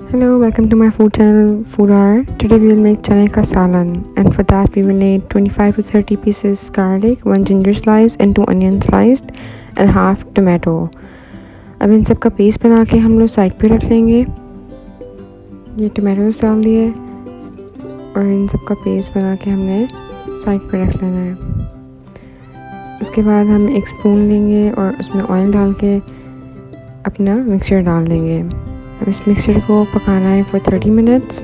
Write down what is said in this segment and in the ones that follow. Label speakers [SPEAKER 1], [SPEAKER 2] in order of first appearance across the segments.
[SPEAKER 1] Hello, welcome to my food channel Food Hour. Today we will make chanay ka salan, and for that we will need 25 to 30 pieces garlic, 1 ginger slice and 2 onion sliced and half tomato. अब इन सब का paste बना के हम लोग side पे रख लेंगे। ये टमाटोज डाल दिए और इन सब का पेस्ट बना के हमने साइड पे रख लेना है। उसके बाद हम एक स्पून लेंगे और उसमें ऑयल डाल के अपना मिक्सचर डाल देंगे। अब इस मिक्सचर को पकाना है फॉर 30 मिनट्स।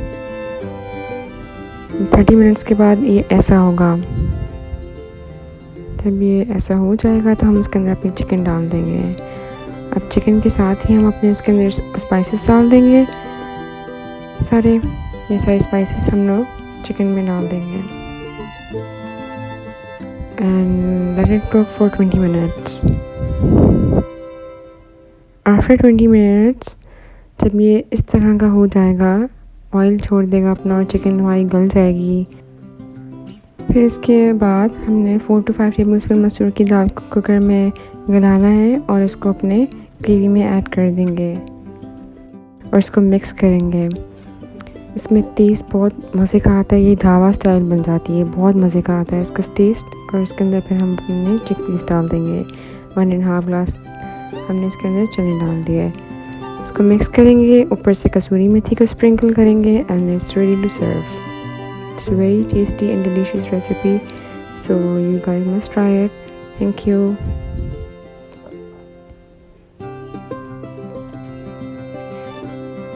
[SPEAKER 1] 30 मिनट्स के बाद ये ऐसा होगा। जब ये ऐसा हो जाएगा तो हम इसके अंदर अपनी चिकन डाल देंगे। अब चिकन के साथ ही हम अपने इसके अंदर स्पाइसेस डाल देंगे। ये सारे स्पाइसेस हम लोग चिकन में डाल देंगे and let it cook for 20 minutes. After 20 minutes जब ये इस तरह का हो जाएगा, ऑयल छोड़ देगा अपना और चिकन हमारी गल जाएगी। फिर इसके बाद हमने 4 to 5 टेबलस्पून मसूर की दाल को कुकर में गलाना है और इसको अपने ग्रेवी में ऐड कर देंगे और इसको मिक्स करेंगे। इसमें टेस्ट बहुत मज़े का आता है। ये ढाबा स्टाइल बन जाती है, बहुत मज़े का आता है इसका टेस्ट। और इसके अंदर फिर हम अपने चिकपीस डाल देंगे। 1.5 ग्लास हमने इसके अंदर चने डाल दिए। इसको मिक्स करेंगे, ऊपर से कसूरी मेथी को स्प्रिंकल करेंगे and it's ready to serve. It's very tasty and delicious recipe, so you guys must try it. Thank you.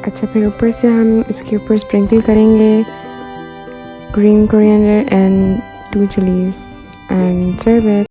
[SPEAKER 1] अच्छा, फिर ऊपर से हम इसके ऊपर स्प्रिंकल करेंगे green coriander and 2 chillies and serve it.